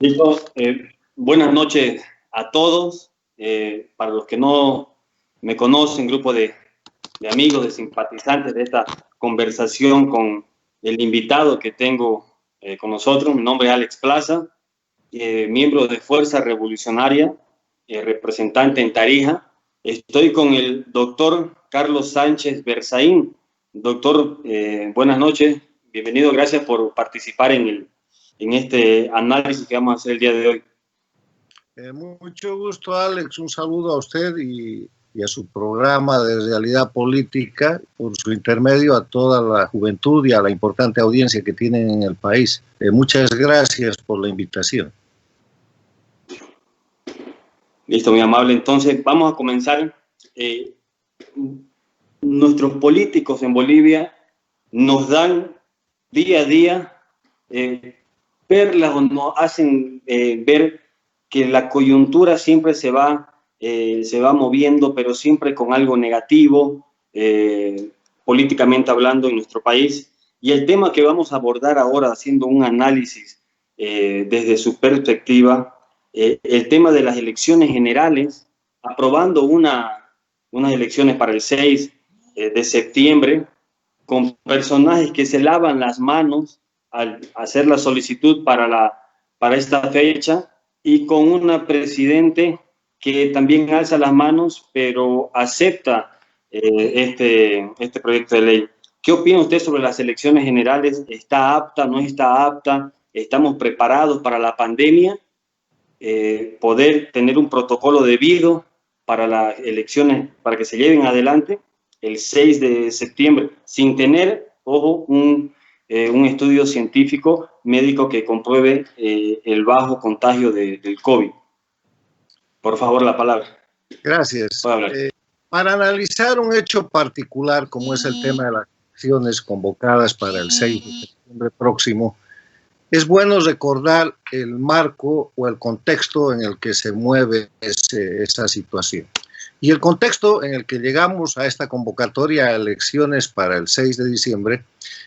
Listo. Buenas noches a todos. Para los que no me conocen, grupo de amigos, de simpatizantes de esta conversación con el invitado que tengo con nosotros. Mi nombre es Alex Plaza, miembro de Fuerza Revolucionaria, representante en Tarija. Estoy con el doctor Carlos Sánchez Berzaín. Doctor, buenas noches. Bienvenido. Gracias por participar en este análisis que vamos a hacer el día de hoy. Mucho gusto, Alex. Un saludo a usted y a su programa de Realidad Política, por su intermedio a toda la juventud y a la importante audiencia que tienen en el país. Muchas gracias por la invitación. Listo, muy amable. Entonces, vamos a comenzar. Nuestros políticos en Bolivia nos dan día a día perlas o nos hacen ver que la coyuntura siempre se va moviendo, pero siempre con algo negativo, políticamente hablando, en nuestro país. Y el tema que vamos a abordar ahora, haciendo un análisis desde su perspectiva, el tema de las elecciones generales, aprobando unas elecciones para el 6 de septiembre, con personajes que se lavan las manos al hacer la solicitud para esta fecha, y con una presidente que también alza las manos, pero acepta este proyecto de ley. ¿Qué opina usted sobre las elecciones generales? ¿Está apta, no está apta? ¿Estamos preparados para la pandemia? ¿Poder tener un protocolo debido para las elecciones, para que se lleven adelante el 6 de septiembre, sin tener, ojo, un estudio científico médico que compruebe el bajo contagio del COVID? Por favor, la palabra. Gracias. Para analizar un hecho particular como es el tema de las elecciones convocadas para el 6 de septiembre próximo, es bueno recordar el marco o el contexto en el que se mueve esa situación. Y el contexto en el que llegamos a esta convocatoria a elecciones para el 6 de diciembre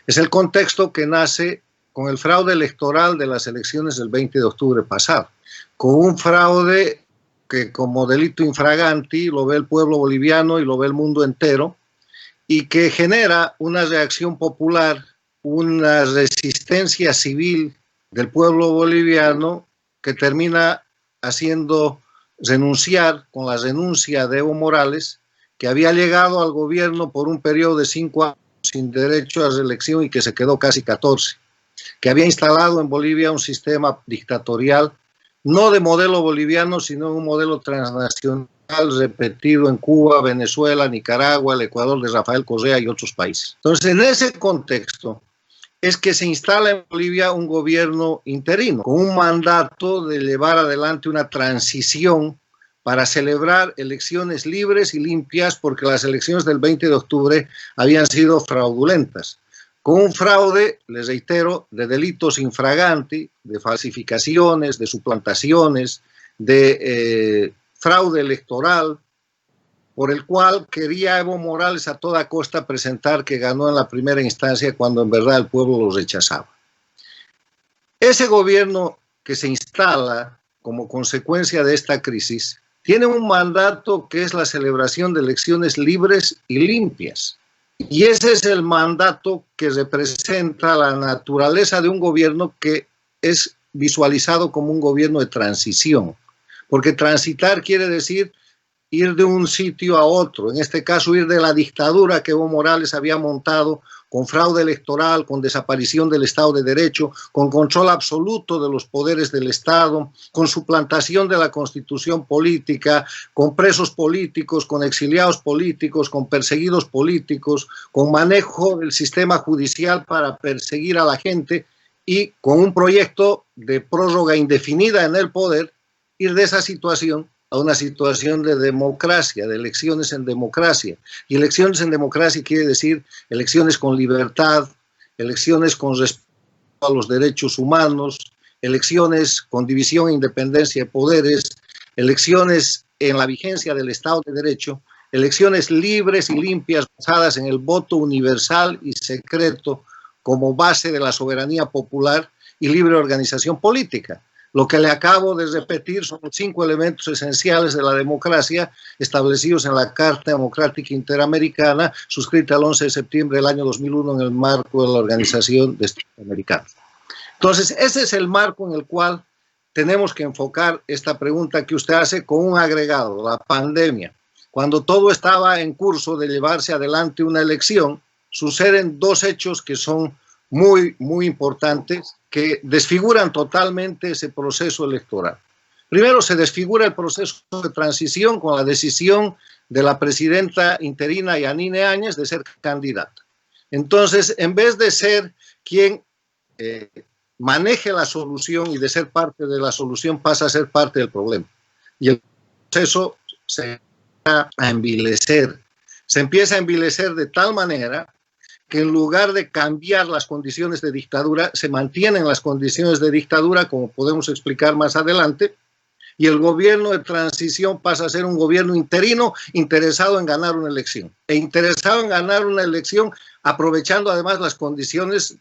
es el contexto que nace con el fraude electoral de las elecciones del 20 de octubre pasado, con un fraude que como delito infraganti lo ve el pueblo boliviano y lo ve el mundo entero, y que genera una reacción popular, una resistencia civil del pueblo boliviano que termina haciendo renunciar, con la renuncia de Evo Morales, que había llegado al gobierno por un periodo de 5 años sin derecho a reelección y que se quedó casi 14, que había instalado en Bolivia un sistema dictatorial, no de modelo boliviano, sino un modelo transnacional repetido en Cuba, Venezuela, Nicaragua, el Ecuador de Rafael Correa y otros países. Entonces, en ese contexto es que se instala en Bolivia un gobierno interino, con un mandato de llevar adelante una transición para celebrar elecciones libres y limpias, porque las elecciones del 20 de octubre habían sido fraudulentas, con un fraude, les reitero, de delitos infraganti, de falsificaciones, de suplantaciones, de fraude electoral, por el cual quería Evo Morales a toda costa presentar que ganó en la primera instancia cuando en verdad el pueblo lo rechazaba. Ese gobierno que se instala como consecuencia de esta crisis tiene un mandato que es la celebración de elecciones libres y limpias. Y ese es el mandato que representa la naturaleza de un gobierno que es visualizado como un gobierno de transición. Porque transitar quiere decir ir de un sitio a otro, en este caso ir de la dictadura que Evo Morales había montado con fraude electoral, con desaparición del Estado de Derecho, con control absoluto de los poderes del Estado, con suplantación de la Constitución política, con presos políticos, con exiliados políticos, con perseguidos políticos, con manejo del sistema judicial para perseguir a la gente y con un proyecto de prórroga indefinida en el poder, ir de esa situación a una situación de democracia, de elecciones en democracia. Y elecciones en democracia quiere decir elecciones con libertad, elecciones con respeto a los derechos humanos, elecciones con división e independencia de poderes, elecciones en la vigencia del Estado de Derecho, elecciones libres y limpias basadas en el voto universal y secreto como base de la soberanía popular y libre organización política. Lo que le acabo de repetir son los 5 elementos esenciales de la democracia establecidos en la Carta Democrática Interamericana, suscrita el 11 de septiembre del año 2001 en el marco de la Organización de Estados Americanos. Entonces, ese es el marco en el cual tenemos que enfocar esta pregunta que usted hace con un agregado, la pandemia. Cuando todo estaba en curso de llevarse adelante una elección, suceden 2 hechos que son muy importantes, que desfiguran totalmente ese proceso electoral. Primero, se desfigura el proceso de transición con la decisión de la presidenta interina Yanine Áñez de ser candidata. Entonces, en vez de ser quien maneje la solución y de ser parte de la solución, pasa a ser parte del problema. Y el proceso se empieza a envilecer. Se empieza a envilecer de tal manera que en lugar de cambiar las condiciones de dictadura, se mantienen las condiciones de dictadura, como podemos explicar más adelante, y el gobierno de transición pasa a ser un gobierno interino interesado en ganar una elección. E interesado en ganar una elección aprovechando además las condiciones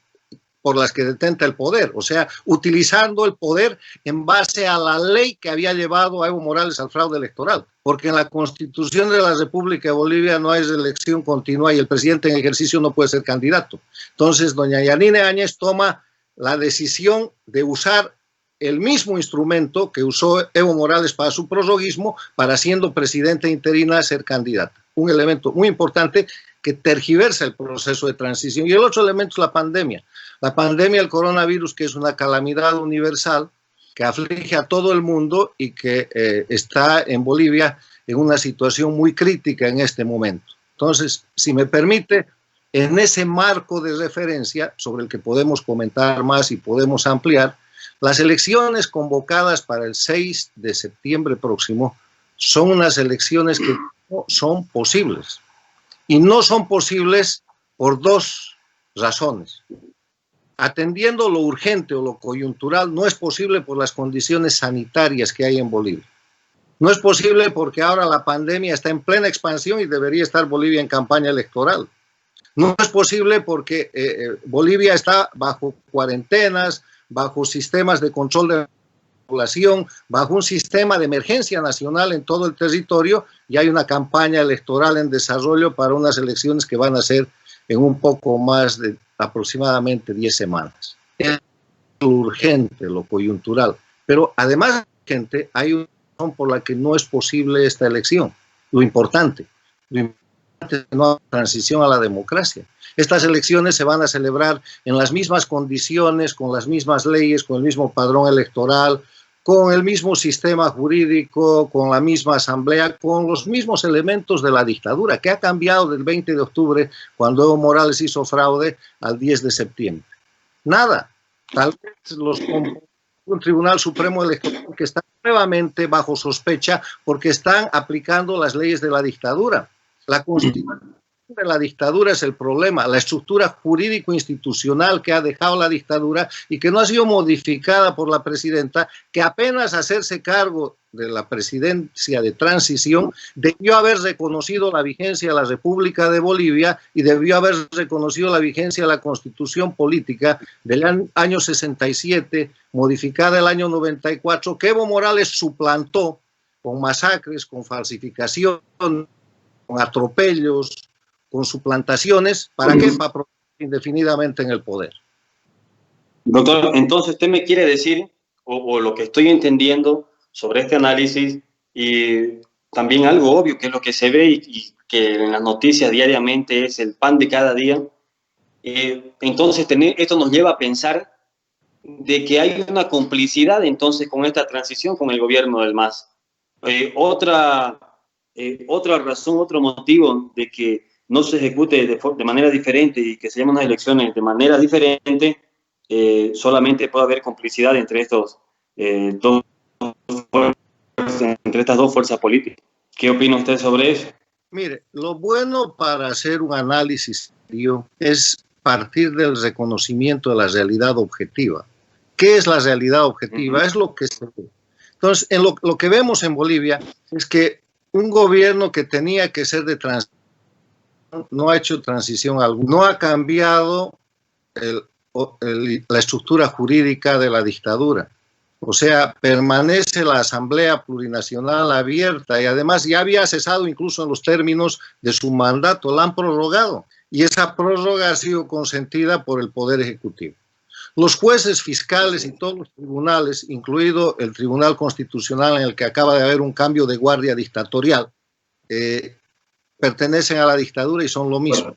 por las que detenta el poder, o sea, utilizando el poder en base a la ley que había llevado a Evo Morales al fraude electoral, porque en la Constitución de la República de Bolivia no hay reelección continua y el presidente en ejercicio no puede ser candidato. Entonces, doña Yanine Áñez toma la decisión de usar el mismo instrumento que usó Evo Morales para su prorroguismo, para siendo presidenta interina ser candidata. Un elemento muy importante que tergiversa el proceso de transición. Y el otro elemento es la pandemia. La pandemia del coronavirus, que es una calamidad universal que aflige a todo el mundo y que está en Bolivia en una situación muy crítica en este momento. Entonces, si me permite, en ese marco de referencia, sobre el que podemos comentar más y podemos ampliar, las elecciones convocadas para el 6 de septiembre próximo son unas elecciones que no son posibles. Y no son posibles por 2 razones. Atendiendo lo urgente o lo coyuntural, no es posible por las condiciones sanitarias que hay en Bolivia. No es posible porque ahora la pandemia está en plena expansión y debería estar Bolivia en campaña electoral. No es posible porque Bolivia está bajo cuarentenas, bajo sistemas de control de población, bajo un sistema de emergencia nacional en todo el territorio, y hay una campaña electoral en desarrollo para unas elecciones que van a ser en un poco más de aproximadamente 10 semanas. Es lo urgente, lo coyuntural, pero además de urgente, hay una razón por la que no es posible esta elección. Lo importante es que no hay transición a la democracia. Estas elecciones se van a celebrar en las mismas condiciones, con las mismas leyes, con el mismo padrón electoral, con el mismo sistema jurídico, con la misma asamblea, con los mismos elementos de la dictadura, que ha cambiado del 20 de octubre, cuando Evo Morales hizo fraude, al 10 de septiembre. Nada. Tal vez un Tribunal Supremo Electoral que está nuevamente bajo sospecha porque están aplicando las leyes de la dictadura. La Constitución de la dictadura es el problema, la estructura jurídico-institucional que ha dejado la dictadura y que no ha sido modificada por la presidenta, que apenas hacerse cargo de la presidencia de transición debió haber reconocido la vigencia de la República de Bolivia y debió haber reconocido la vigencia de la Constitución política del año 67, modificada el año 94, que Evo Morales suplantó con masacres, con falsificación, con atropellos, con suplantaciones. ¿Para qué? Para probar indefinidamente en el poder. Doctor, entonces usted me quiere decir, o lo que estoy entendiendo sobre este análisis, y también algo obvio que es lo que se ve y que en las noticias diariamente es el pan de cada día, entonces esto nos lleva a pensar de que hay una complicidad entonces con esta transición con el gobierno del MAS. Otra razón, otro motivo de que no se ejecute de manera diferente y que se llamen unas elecciones de manera diferente, solamente puede haber complicidad entre estas dos fuerzas políticas. ¿Qué opina usted sobre eso? Mire, lo bueno para hacer un análisis serio es partir del reconocimiento de la realidad objetiva. ¿Qué es la realidad objetiva? Es lo que se ve. Entonces, lo que vemos en Bolivia es que un gobierno que tenía que ser de transición no ha hecho transición alguna, no ha cambiado la estructura jurídica de la dictadura. O sea, permanece la Asamblea Plurinacional abierta y además ya había cesado incluso en los términos de su mandato, la han prorrogado y esa prórroga ha sido consentida por el Poder Ejecutivo. Los jueces fiscales y todos los tribunales, incluido el Tribunal Constitucional en el que acaba de haber un cambio de guardia dictatorial, pertenecen a la dictadura y son lo mismo.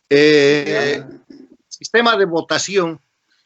El sistema de votación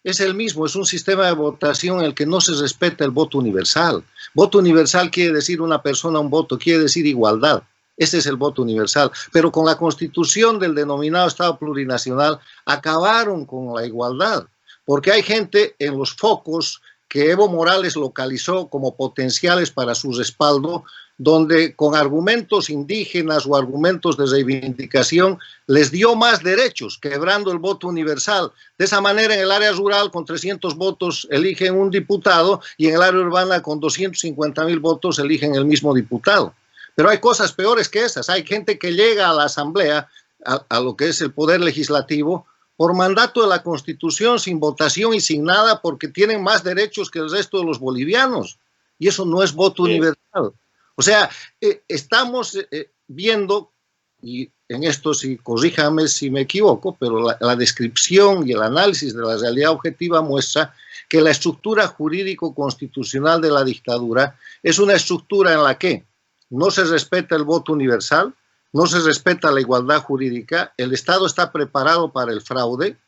es el mismo, es un sistema de votación en el que no se respeta el voto universal. Voto universal quiere decir una persona, un voto, quiere decir igualdad. Ese es el voto universal. Pero con la constitución del denominado Estado plurinacional acabaron con la igualdad, porque hay gente en los focos que Evo Morales localizó como potenciales para su respaldo, donde con argumentos indígenas o argumentos de reivindicación les dio más derechos, quebrando el voto universal. De esa manera, en el área rural, con 300 votos eligen un diputado y en el área urbana, con 250,000 votos, eligen el mismo diputado. Pero hay cosas peores que esas. Hay gente que llega a la Asamblea, a lo que es el Poder Legislativo, por mandato de la Constitución, sin votación y sin nada, porque tienen más derechos que el resto de los bolivianos. Y eso no es voto universal. O sea, estamos viendo, y en esto sí, corríjame si me equivoco, pero la descripción y el análisis de la realidad objetiva muestra que la estructura jurídico-constitucional de la dictadura es una estructura en la que no se respeta el voto universal, no se respeta la igualdad jurídica, el Estado está preparado para el fraude,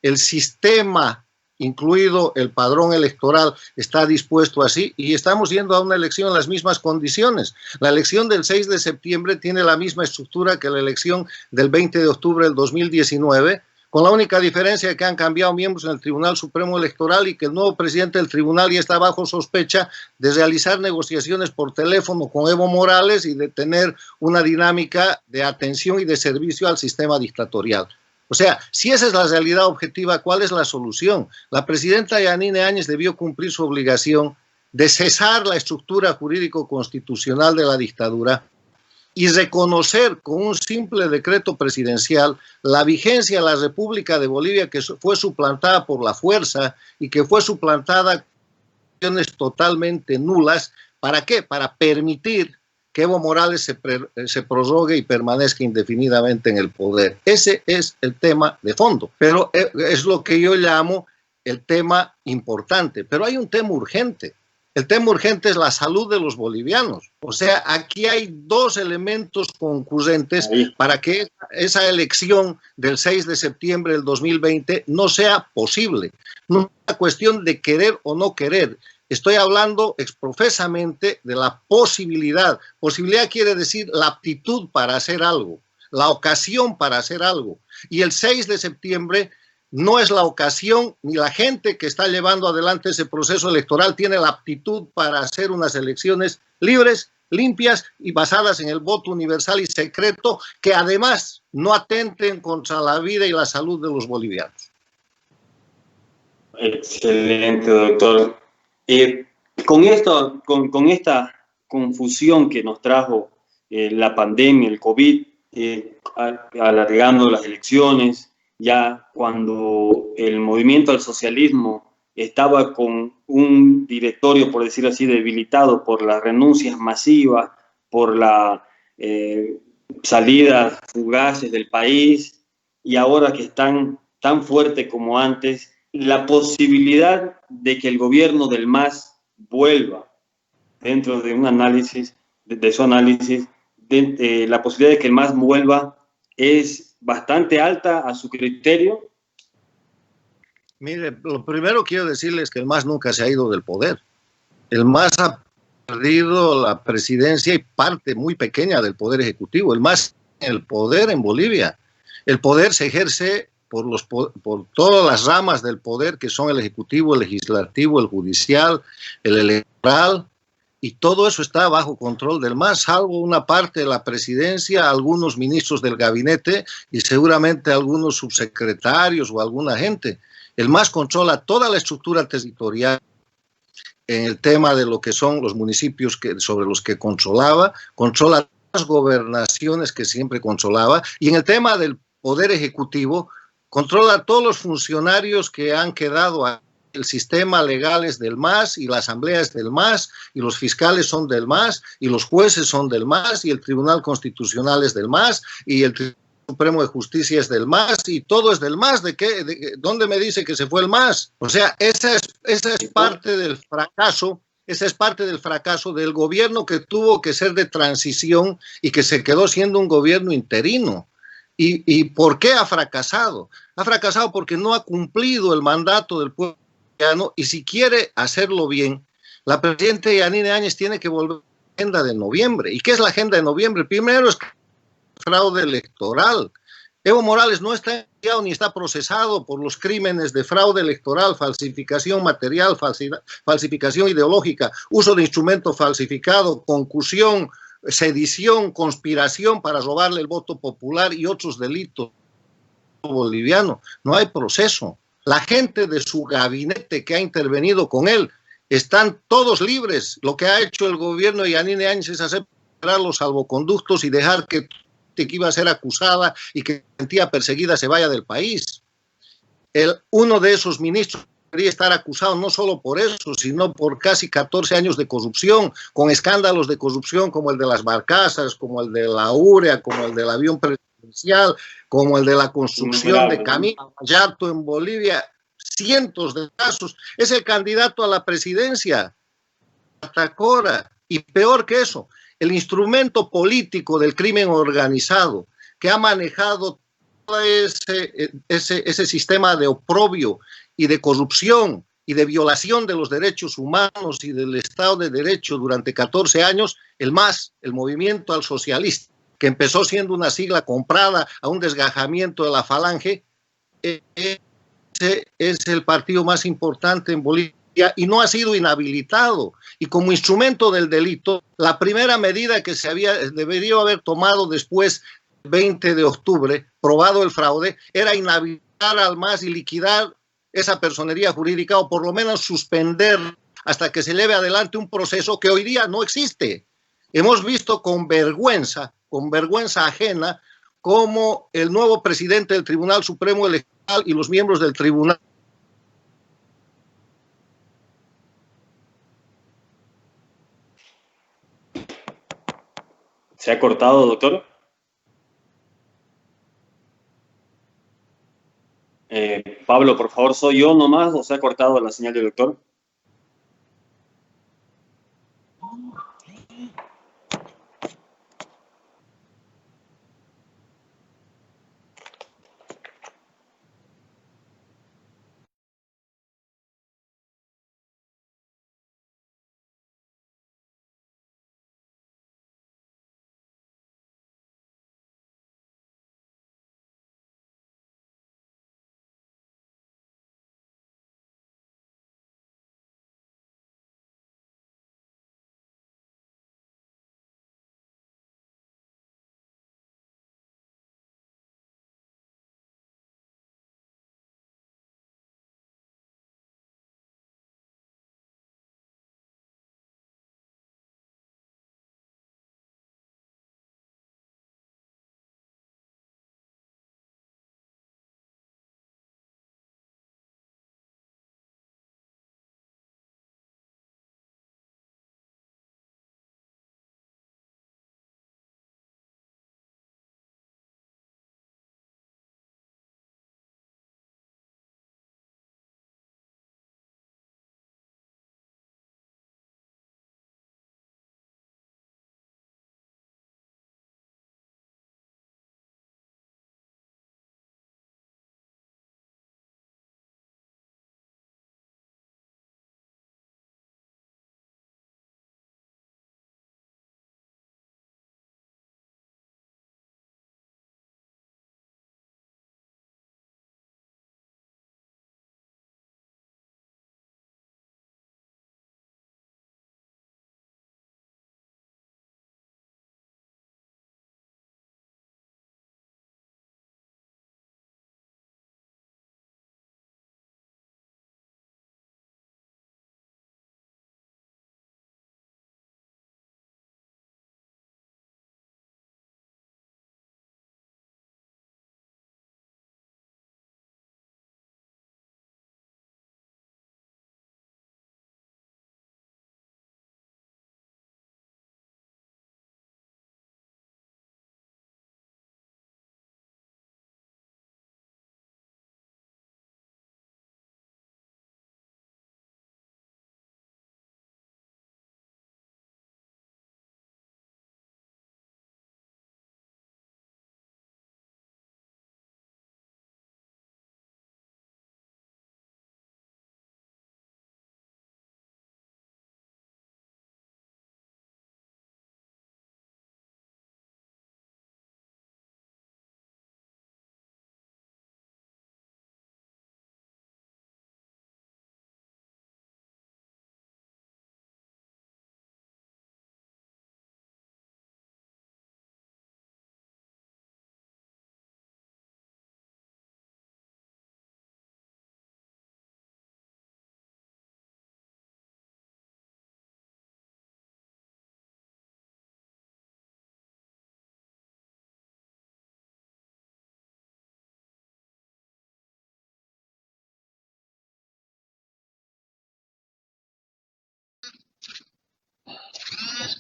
el sistema, incluido el padrón electoral, está dispuesto así y estamos yendo a una elección en las mismas condiciones. La elección del 6 de septiembre tiene la misma estructura que la elección del 20 de octubre del 2019, con la única diferencia de que han cambiado miembros en el Tribunal Supremo Electoral y que el nuevo presidente del tribunal ya está bajo sospecha de realizar negociaciones por teléfono con Evo Morales y de tener una dinámica de atención y de servicio al sistema dictatorial. O sea, si esa es la realidad objetiva, ¿cuál es la solución? La presidenta Yanine Áñez debió cumplir su obligación de cesar la estructura jurídico-constitucional de la dictadura y reconocer con un simple decreto presidencial la vigencia de la República de Bolivia, que fue suplantada por la fuerza y que fue suplantada con condiciones totalmente nulas. ¿Para qué? Para permitir que Evo Morales se prorrogue y permanezca indefinidamente en el poder. Ese es el tema de fondo, pero es lo que yo llamo el tema importante. Pero hay un tema urgente. El tema urgente es la salud de los bolivianos. O sea, aquí hay dos elementos concurrentes para que esa elección del 6 de septiembre del 2020 no sea posible. No es una cuestión de querer o no querer. Estoy hablando exprofesamente de la posibilidad. Posibilidad quiere decir la aptitud para hacer algo, la ocasión para hacer algo. Y el 6 de septiembre no es la ocasión, ni la gente que está llevando adelante ese proceso electoral tiene la aptitud para hacer unas elecciones libres, limpias y basadas en el voto universal y secreto, que además no atenten contra la vida y la salud de los bolivianos. Excelente, doctor. Con esta confusión que nos trajo la pandemia, el COVID, alargando las elecciones, ya cuando el movimiento al socialismo estaba con un directorio, por decirlo así, debilitado por las renuncias masivas, por las salidas fugaces del país, y ahora que están tan fuertes como antes, la posibilidad de que el gobierno del MAS vuelva, dentro de un análisis, de su análisis, la posibilidad de que el MAS vuelva es bastante alta a su criterio. Mire, lo primero quiero decirles es que el MAS nunca se ha ido del poder. El MAS ha perdido la presidencia y parte muy pequeña del poder ejecutivo. El MAS, el poder en Bolivia. El poder se ejerce por todas las ramas del poder, que son el ejecutivo, el legislativo, el judicial, el electoral, y todo eso está bajo control del MAS, salvo una parte de la presidencia, algunos ministros del gabinete y seguramente algunos subsecretarios o alguna gente. El MAS controla toda la estructura territorial en el tema de lo que son los municipios sobre los que controla las gobernaciones que siempre controlaba, y en el tema del poder ejecutivo controla a todos los funcionarios que han quedado ahí el sistema legal es del MAS y la asamblea es del MAS y los fiscales son del MAS y los jueces son del MAS y el Tribunal Constitucional es del MAS y el Tribunal Supremo de Justicia es del MAS y todo es del MAS. ¿Dónde me dice que se fue el MAS? O sea, esa es parte del fracaso. Esa es parte del fracaso del gobierno que tuvo que ser de transición y que se quedó siendo un gobierno interino. ¿Y por qué ha fracasado? Ha fracasado porque no ha cumplido el mandato del pueblo boliviano y si quiere hacerlo bien, la presidenta Yanine Áñez tiene que volver a la agenda de noviembre. ¿Y qué es la agenda de noviembre? Primero es fraude electoral. Evo Morales no está enviado ni está procesado por los crímenes de fraude electoral, falsificación material, falsificación ideológica, uso de instrumento falsificado, concusión, sedición, conspiración para robarle el voto popular y otros delitos bolivianos. No hay proceso. La gente de su gabinete que ha intervenido con él están todos libres. Lo que ha hecho el gobierno de Yanine Áñez es hacer los salvoconductos y dejar que iba a ser acusada y que sentía perseguida se vaya del país. Uno de esos ministros debería estar acusado no solo por eso, sino por casi 14 años de corrupción, con escándalos de corrupción como el de las barcazas, como el de la urea, como el del avión presidencial, como el de la construcción de Camino Vallarto en Bolivia, cientos de casos. Es el candidato a la presidencia, Atacora, y peor que eso, el instrumento político del crimen organizado que ha manejado todo ese sistema de oprobio y de corrupción y de violación de los derechos humanos y del Estado de Derecho durante 14 años, el MAS, el Movimiento al Socialista, que empezó siendo una sigla comprada a un desgajamiento de la Falange, ese es el partido más importante en Bolivia y no ha sido inhabilitado. Y como instrumento del delito, la primera medida que debería haber tomado después del 20 de octubre, probado el fraude, era inhabilitar al MAS y liquidar esa personería jurídica o por lo menos suspender hasta que se lleve adelante un proceso que hoy día no existe. Hemos visto con vergüenza ajena, cómo el nuevo presidente del Tribunal Supremo Electoral y los miembros del tribunal ¿Se ha cortado, doctor? Pablo, por favor, ¿soy yo nomás o se ha cortado la señal del doctor?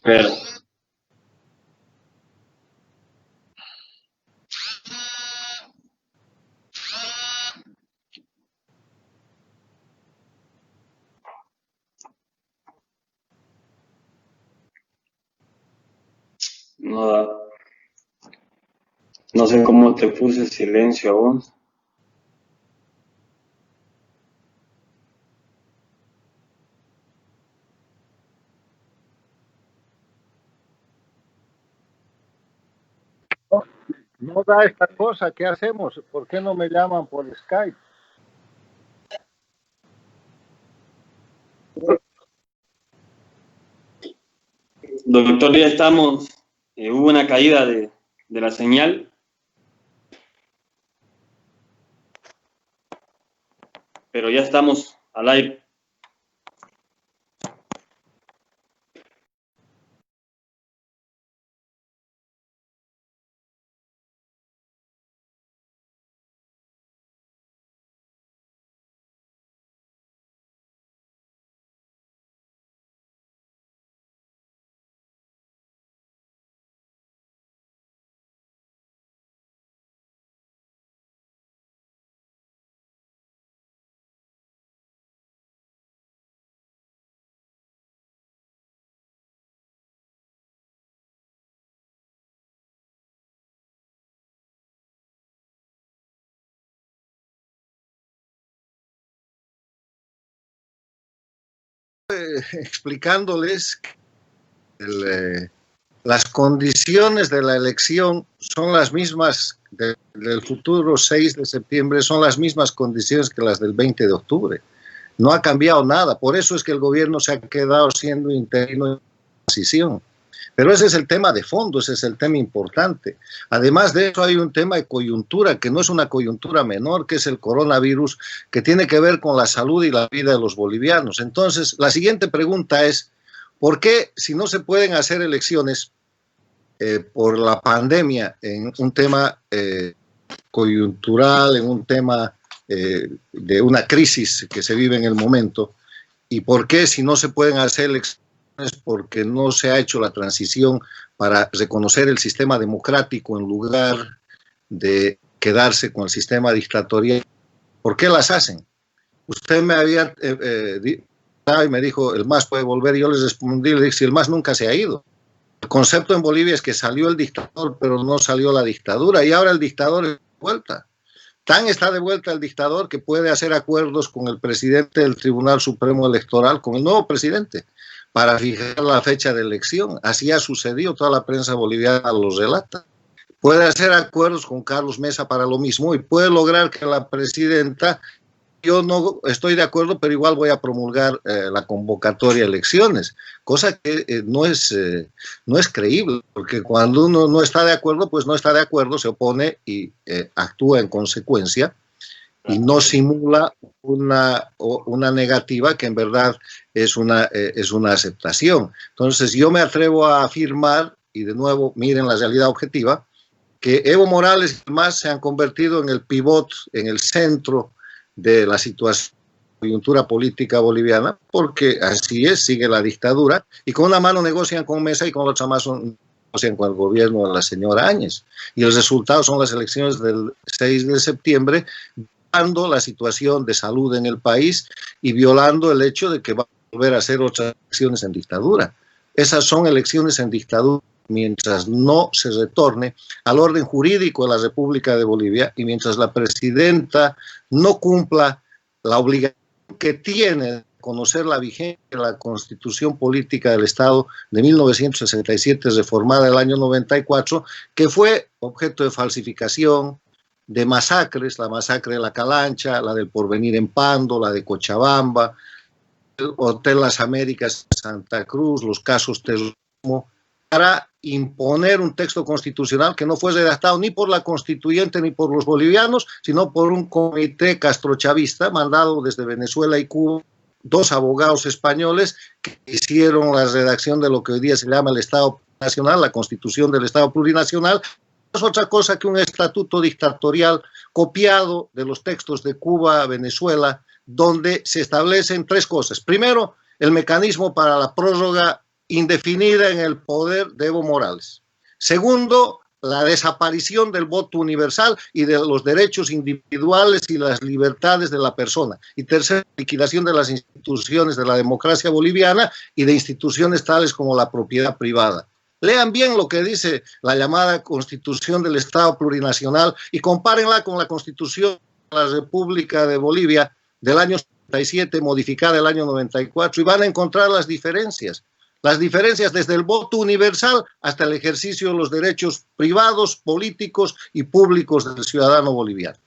Pero, no, no sé cómo te puse silencio a vos. No da esta cosa, ¿qué hacemos? ¿Por qué no me llaman por Skype? Doctor, ya estamos, hubo una caída de la señal, pero ya estamos al aire. Explicándoles que las condiciones de la elección son las mismas del futuro 6 de septiembre, son las mismas condiciones que las del 20 de octubre. No ha cambiado nada, por eso es que el gobierno se ha quedado siendo interino en transición. Pero ese es el tema de fondo, ese es el tema importante. Además de eso hay un tema de coyuntura, que no es una coyuntura menor, que es el coronavirus, que tiene que ver con la salud y la vida de los bolivianos. Entonces, la siguiente pregunta es, ¿por qué si no se pueden hacer elecciones por la pandemia en un tema coyuntural, en un tema de una crisis que se vive en el momento, y por qué si no se pueden hacer elecciones porque no se ha hecho la transición para reconocer el sistema democrático en lugar de quedarse con el sistema dictatorial? ¿Por qué las hacen? Usted me había y me dijo, el MAS puede volver, y yo les respondí, le dije, si el MAS nunca se ha ido. El concepto en Bolivia es que salió el dictador, pero no salió la dictadura, y ahora el dictador está de vuelta. Tan está de vuelta el dictador que puede hacer acuerdos con el presidente del Tribunal Supremo Electoral, con el nuevo presidente, para fijar la fecha de elección. Así ha sucedido, toda la prensa boliviana lo relata. Puede hacer acuerdos con Carlos Mesa para lo mismo y puede lograr que la presidenta, yo no estoy de acuerdo, pero igual voy a promulgar la convocatoria a elecciones, cosa que no es creíble, porque cuando uno no está de acuerdo, pues no está de acuerdo, se opone y actúa en consecuencia y no simula una negativa que en verdad es una aceptación. Entonces yo me atrevo a afirmar, y de nuevo miren la realidad objetiva, que Evo Morales y demás se han convertido en el pivot, en el centro de la situación, coyuntura política boliviana, porque así es, sigue la dictadura, y con una mano negocian con Mesa y con la otra mano negocian con el gobierno de la señora Áñez. Y los resultados son las elecciones del 6 de septiembre, violando la situación de salud en el país y violando el hecho de que va a volver a hacer otras elecciones en dictadura. Esas son elecciones en dictadura mientras no se retorne al orden jurídico de la República de Bolivia y mientras la presidenta no cumpla la obligación que tiene de conocer la vigencia de la Constitución Política del Estado de 1967, reformada el año 94, que fue objeto de falsificación, de masacres, la masacre de La Calancha, la del Porvenir en Pando, la de Cochabamba, el Hotel Las Américas de Santa Cruz, los casos terrorismo, para imponer un texto constitucional que no fue redactado ni por la constituyente ni por los bolivianos, sino por un comité castrochavista mandado desde Venezuela y Cuba, dos abogados españoles que hicieron la redacción de lo que hoy día se llama el Estado Nacional, la Constitución del Estado Plurinacional. No es otra cosa que un estatuto dictatorial copiado de los textos de Cuba, Venezuela, donde se establecen tres cosas. Primero, el mecanismo para la prórroga indefinida en el poder de Evo Morales. Segundo, la desaparición del voto universal y de los derechos individuales y las libertades de la persona. Y tercero, liquidación de las instituciones de la democracia boliviana y de instituciones tales como la propiedad privada. Lean bien lo que dice la llamada Constitución del Estado Plurinacional y compárenla con la Constitución de la República de Bolivia del año 77, modificada el año 94, y van a encontrar las diferencias. Las diferencias desde el voto universal hasta el ejercicio de los derechos privados, políticos y públicos del ciudadano boliviano.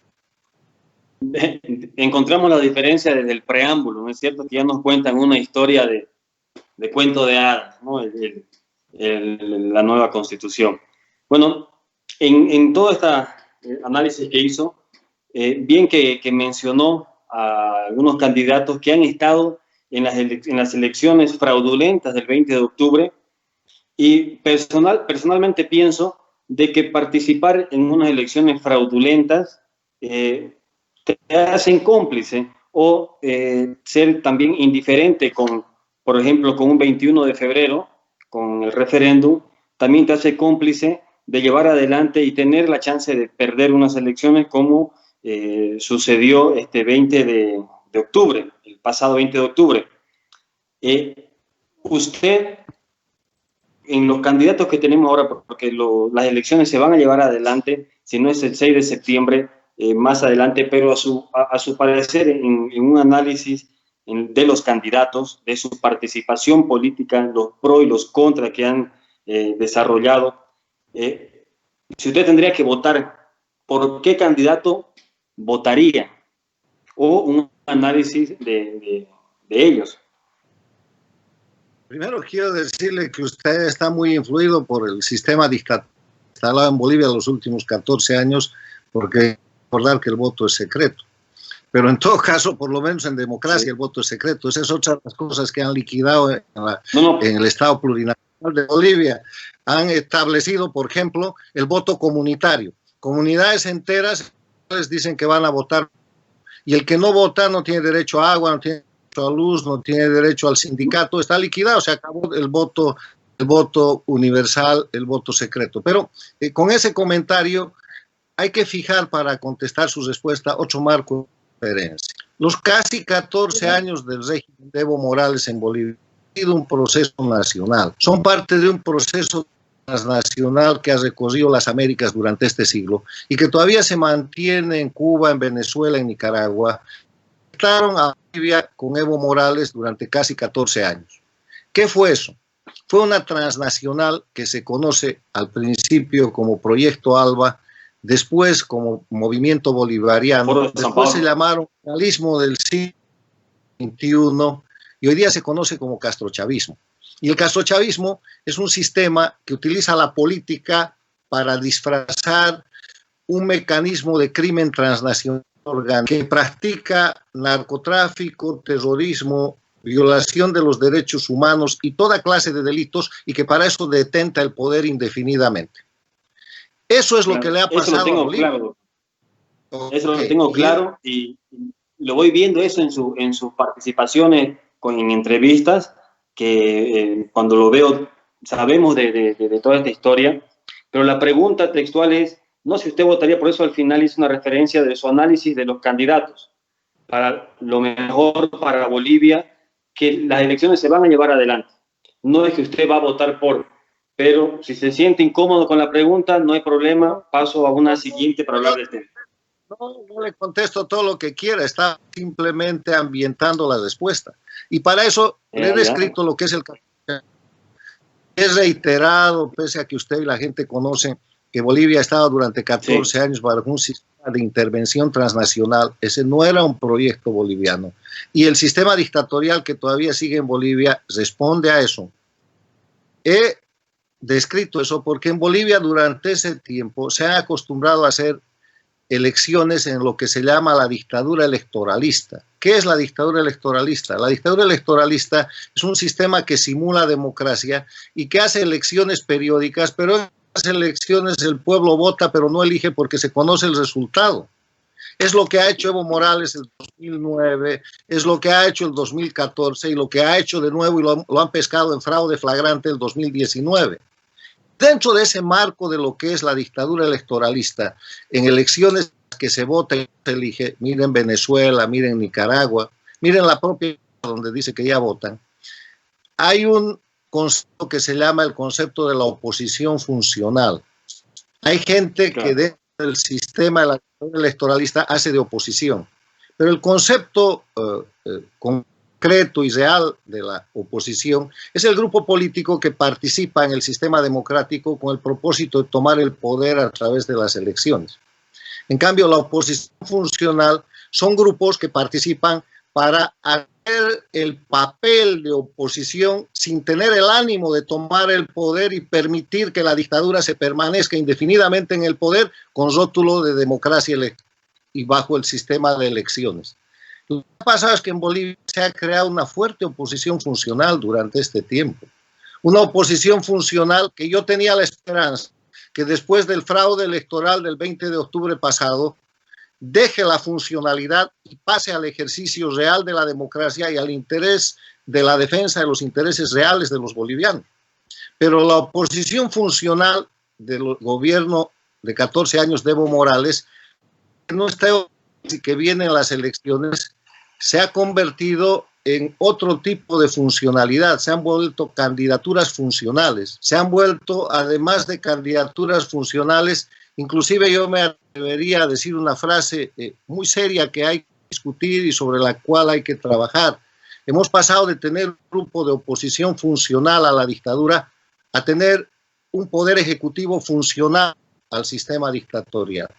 Encontramos la diferencia desde el preámbulo, ¿no es cierto? Que ya nos cuentan una historia de cuento de hadas, ¿no? La nueva Constitución. Bueno, en todo este análisis que hizo, bien que mencionó a algunos candidatos que han estado en las elecciones fraudulentas del 20 de octubre, y personalmente pienso de que participar en unas elecciones fraudulentas te hacen cómplice o ser también indiferente con, por ejemplo, con un 21 de febrero, con el referéndum, también te hace cómplice de llevar adelante y tener la chance de perder unas elecciones como sucedió este 20 de octubre, el pasado 20 de octubre. Usted, en los candidatos que tenemos ahora, porque las elecciones se van a llevar adelante, si no es el 6 de septiembre, más adelante, pero a su parecer, en un análisis de los candidatos, de su participación política, los pros y los contras que han desarrollado, si usted tendría que votar, ¿por qué candidato votaría? O un análisis de ellos. Primero quiero decirle que usted está muy influido por el sistema dictatorial instalado en Bolivia los últimos 14 años, porque recordar que el voto es secreto. Pero en todo caso, por lo menos en democracia, el voto es secreto. Esa es otra de las cosas que han liquidado en el Estado Plurinacional de Bolivia. Han establecido, por ejemplo, el voto comunitario. Comunidades enteras les dicen que van a votar, y el que no vota no tiene derecho a agua, no tiene derecho a luz, no tiene derecho al sindicato, está liquidado, se acabó el voto universal, el voto secreto. Pero con ese comentario hay que fijar para contestar su respuesta 8 marcos de referencia. Los casi 14 años del régimen de Evo Morales en Bolivia han sido un proceso nacional, son parte de un proceso transnacional que ha recorrido las Américas durante este siglo y que todavía se mantiene en Cuba, en Venezuela, en Nicaragua. Estaron a Bolivia con Evo Morales durante casi 14 años. ¿Qué fue eso? Fue una transnacional que se conoce al principio como Proyecto ALBA, después como Movimiento Bolivariano, después se llamaron Realismo del siglo XXI y hoy día se conoce como castrochavismo. Y el castrochavismo es un sistema que utiliza la política para disfrazar un mecanismo de crimen transnacional que practica narcotráfico, terrorismo, violación de los derechos humanos y toda clase de delitos, y que para eso detenta el poder indefinidamente. Eso es lo que le ha pasado a Bolivia. Claro. Eso lo tengo claro y lo voy viendo eso en sus participaciones en entrevistas, que cuando lo veo sabemos de toda esta historia, pero la pregunta textual es, no si usted votaría, por eso al final hizo una referencia de su análisis de los candidatos, para lo mejor para Bolivia, que las elecciones se van a llevar adelante. No es que usted va a votar por, pero si se siente incómodo con la pregunta, no hay problema, paso a una siguiente para hablar del tema. No le contesto todo lo que quiera, está simplemente ambientando la respuesta. Y para eso le he descrito lo que es el castrochavismo. Es reiterado, pese a que usted y la gente conocen que Bolivia ha estado durante 14 años bajo un sistema de intervención transnacional. Ese no era un proyecto boliviano. Y el sistema dictatorial que todavía sigue en Bolivia responde a eso. He descrito eso porque en Bolivia durante ese tiempo se han acostumbrado a hacer elecciones en lo que se llama la dictadura electoralista. ¿Qué es la dictadura electoralista? La dictadura electoralista es un sistema que simula democracia y que hace elecciones periódicas, pero en las elecciones el pueblo vota, pero no elige porque se conoce el resultado. Es lo que ha hecho Evo Morales en 2009, es lo que ha hecho el 2014 y lo que ha hecho de nuevo y lo han pescado en fraude flagrante el 2019. Dentro de ese marco de lo que es la dictadura electoralista, en elecciones que se vota y se elige, miren Venezuela, miren Nicaragua, miren la propia donde dice que ya votan, hay un concepto que se llama el concepto de la oposición funcional. Hay gente que dentro del sistema electoralista hace de oposición, pero el concepto concreto y real de la oposición es el grupo político que participa en el sistema democrático con el propósito de tomar el poder a través de las elecciones. En cambio, la oposición funcional son grupos que participan para hacer el papel de oposición sin tener el ánimo de tomar el poder y permitir que la dictadura se permanezca indefinidamente en el poder con rótulo de democracia y bajo el sistema de elecciones. Lo que ha pasado es que en Bolivia se ha creado una fuerte oposición funcional durante este tiempo. Una oposición funcional que yo tenía la esperanza que después del fraude electoral del 20 de octubre pasado deje la funcionalidad y pase al ejercicio real de la democracia y al interés de la defensa de los intereses reales de los bolivianos. Pero la oposición funcional del gobierno de 14 años de Evo Morales, que no está y que vienen las elecciones, se ha convertido en otro tipo de funcionalidad, se han vuelto candidaturas funcionales, se han vuelto, además de candidaturas funcionales, inclusive yo me atrevería a decir una frase muy seria que hay que discutir y sobre la cual hay que trabajar. Hemos pasado de tener un grupo de oposición funcional a la dictadura a tener un poder ejecutivo funcional al sistema dictatorial.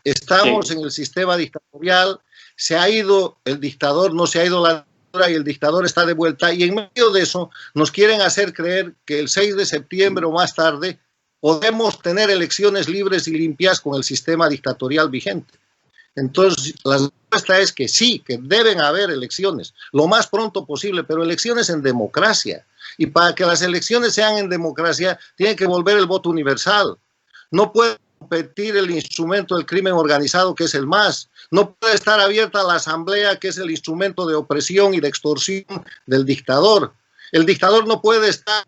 Estamos en el sistema dictatorial, se ha ido el dictador, no se ha ido la dictadura y el dictador está de vuelta, y en medio de eso nos quieren hacer creer que el 6 de septiembre o más tarde podemos tener elecciones libres y limpias con el sistema dictatorial vigente. Entonces, la respuesta es que sí, que deben haber elecciones, lo más pronto posible, pero elecciones en democracia. Y para que las elecciones sean en democracia, tiene que volver el voto universal. No puede competir el instrumento del crimen organizado, que es el MAS. No puede estar abierta la asamblea, que es el instrumento de opresión y de extorsión del dictador. El dictador no puede estar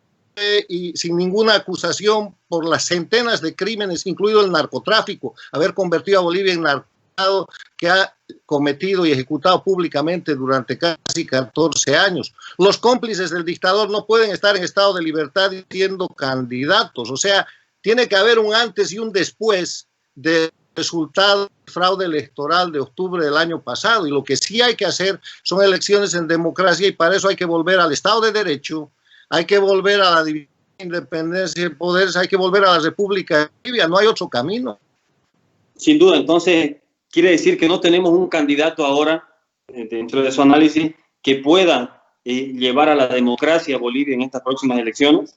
y sin ninguna acusación por las centenas de crímenes, incluido el narcotráfico, haber convertido a Bolivia en narcotráfico que ha cometido y ejecutado públicamente durante casi 14 años. Los cómplices del dictador no pueden estar en estado de libertad siendo candidatos. O sea, tiene que haber un antes y un después del resultado del fraude electoral de octubre del año pasado. Y lo que sí hay que hacer son elecciones en democracia, y para eso hay que volver al Estado de Derecho, hay que volver a la división de independencia de poderes, hay que volver a la República de Bolivia. No hay otro camino. Sin duda, entonces, quiere decir que no tenemos un candidato ahora, dentro de su análisis, que pueda llevar a la democracia a Bolivia en estas próximas elecciones.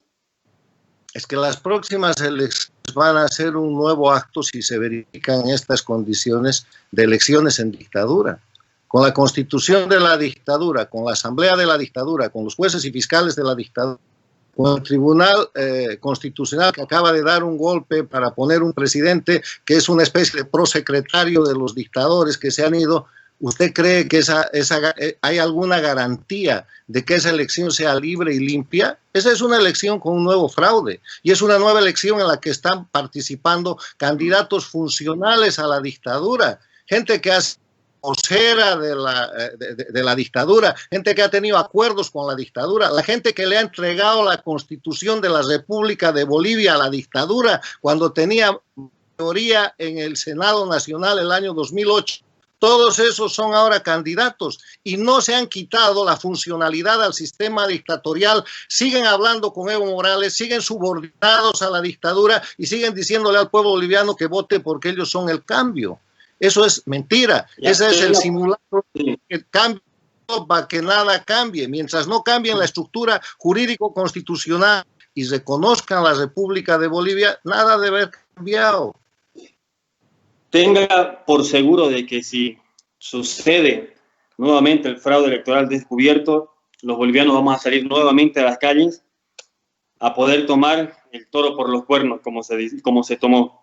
Es que las próximas elecciones van a ser un nuevo acto, si se verifican estas condiciones, de elecciones en dictadura. Con la constitución de la dictadura, con la asamblea de la dictadura, con los jueces y fiscales de la dictadura, con el tribunal constitucional que acaba de dar un golpe para poner un presidente que es una especie de prosecretario de los dictadores que se han ido. ¿Usted cree que hay alguna garantía de que esa elección sea libre y limpia? Esa es una elección con un nuevo fraude, y es una nueva elección en la que están participando candidatos funcionales a la dictadura, gente que hace vocera de la dictadura, gente que ha tenido acuerdos con la dictadura, la gente que le ha entregado la Constitución de la República de Bolivia a la dictadura cuando tenía mayoría en el Senado Nacional el año 2008. Todos esos son ahora candidatos y no se han quitado la funcionalidad al sistema dictatorial. Siguen hablando con Evo Morales, siguen subordinados a la dictadura y siguen diciéndole al pueblo boliviano que vote porque ellos son el cambio. Eso es mentira. Ese es el simulacro que cambia para que nada cambie. Mientras no cambien la estructura jurídico-constitucional y reconozcan la República de Bolivia, nada debe haber cambiado. Tenga por seguro de que si sucede nuevamente el fraude electoral descubierto, los bolivianos vamos a salir nuevamente a las calles a poder tomar el toro por los cuernos, como se tomó.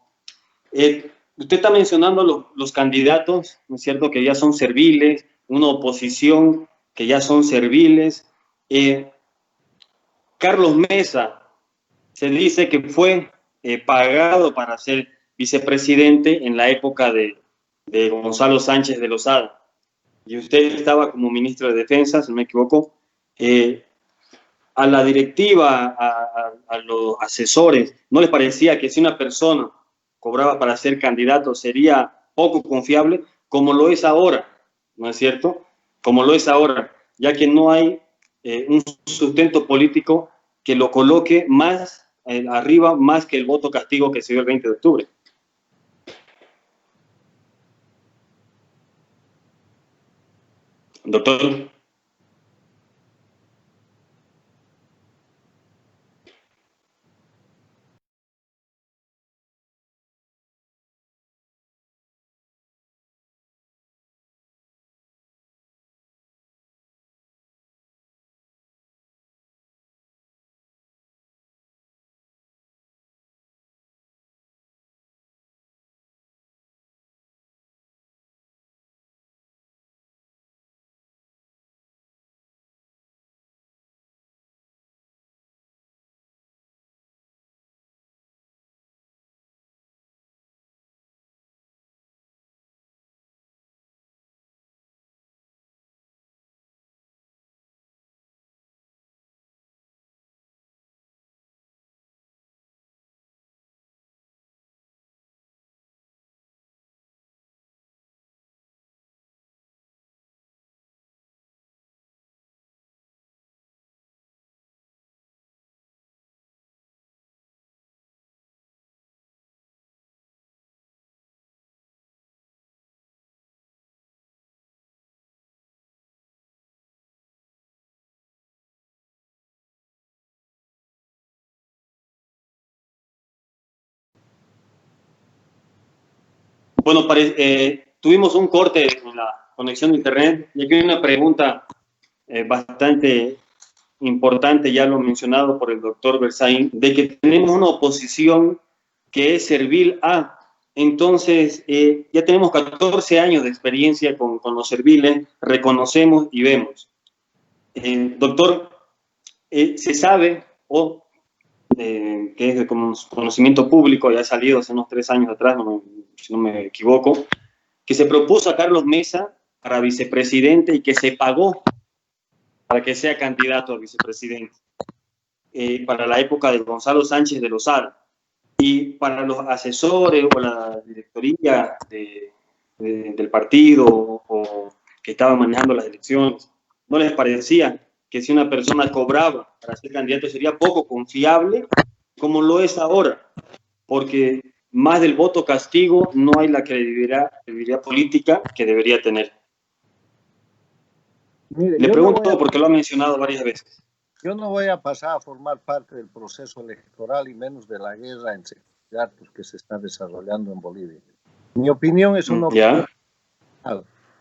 usted está mencionando los candidatos, ¿no es cierto?, que ya son serviles, una oposición que ya son serviles. Carlos Mesa se dice que fue pagado para ser vicepresidente en la época de Gonzalo Sánchez de Lozada. Y usted estaba como ministro de Defensa, si no me equivoco. A la directiva, a los asesores, ¿no les parecía que si una persona cobraba para ser candidato sería poco confiable, como lo es ahora, ¿no es cierto? Como lo es ahora, ya que no hay un sustento político que lo coloque más arriba, más que el voto castigo que se dio el 20 de octubre. Doctor. Bueno, tuvimos un corte en la conexión de internet y aquí hay una pregunta bastante importante, ya lo mencionado por el doctor Berzaín, de que tenemos una oposición que es servil a. Entonces, ya tenemos 14 años de experiencia con los serviles, reconocemos y vemos. Doctor, se sabe, que es de conocimiento público, ya ha salido hace unos 3 años atrás, si no me equivoco, que se propuso a Carlos Mesa para vicepresidente y que se pagó para que sea candidato a vicepresidente, para la época de Gonzalo Sánchez de Lozada. Y para los asesores o la directoría del partido o que estaban manejando las elecciones, ¿no les parecía que si una persona cobraba para ser candidato sería poco confiable, como lo es ahora? Porque más del voto castigo no hay la credibilidad política que debería tener. Mire, le pregunto porque lo ha mencionado varias veces. Yo no voy a pasar a formar parte del proceso electoral y menos de la guerra entre candidatos que se está desarrollando en Bolivia. Mi opinión es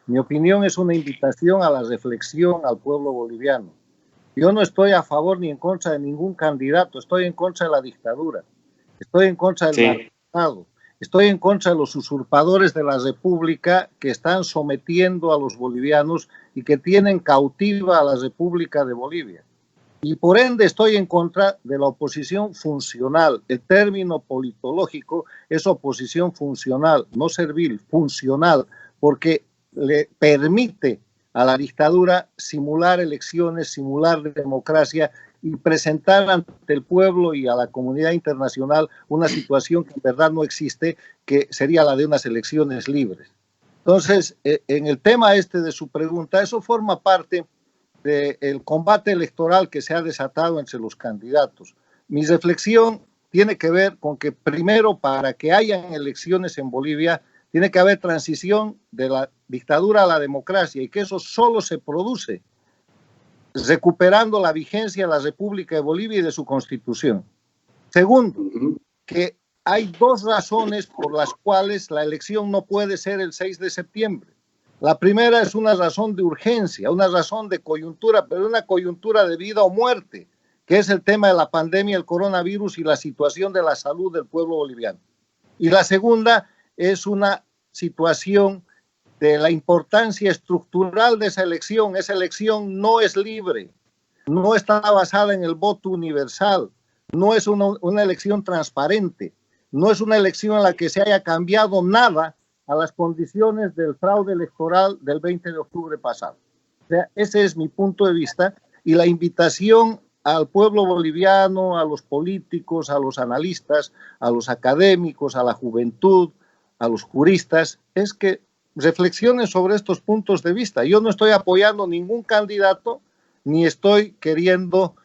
mi opinión es una invitación a la reflexión al pueblo boliviano. Yo no estoy a favor ni en contra de ningún candidato, estoy en contra de la dictadura, estoy en contra del narcotráfico, estoy en contra de los usurpadores de la República que están sometiendo a los bolivianos y que tienen cautiva a la República de Bolivia. Y por ende estoy en contra de la oposición funcional. El término politológico es oposición funcional, no servil, funcional, porque le permite a la dictadura simular elecciones, simular democracia y presentar ante el pueblo y a la comunidad internacional una situación que en verdad no existe, que sería la de unas elecciones libres. Entonces, en el tema este de su pregunta, eso forma parte del combate electoral que se ha desatado entre los candidatos. Mi reflexión tiene que ver con que primero, para que hayan elecciones en Bolivia, tiene que haber transición de la dictadura a la democracia y que eso solo se produce recuperando la vigencia de la República de Bolivia y de su constitución. Segundo, que hay dos razones por las cuales la elección no puede ser el 6 de septiembre. La primera es una razón de urgencia, una razón de coyuntura, pero una coyuntura de vida o muerte, que es el tema de la pandemia, el coronavirus y la situación de la salud del pueblo boliviano. Y la segunda es una situación de la importancia estructural de esa elección. Esa elección no es libre, no está basada en el voto universal, no es una elección transparente, no es una elección en la que se haya cambiado nada a las condiciones del fraude electoral del 20 de octubre pasado. O sea, ese es mi punto de vista, y la invitación al pueblo boliviano, a los políticos, a los analistas, a los académicos, a la juventud, a los juristas, es que reflexionen sobre estos puntos de vista. Yo no estoy apoyando ningún candidato, ni estoy queriendo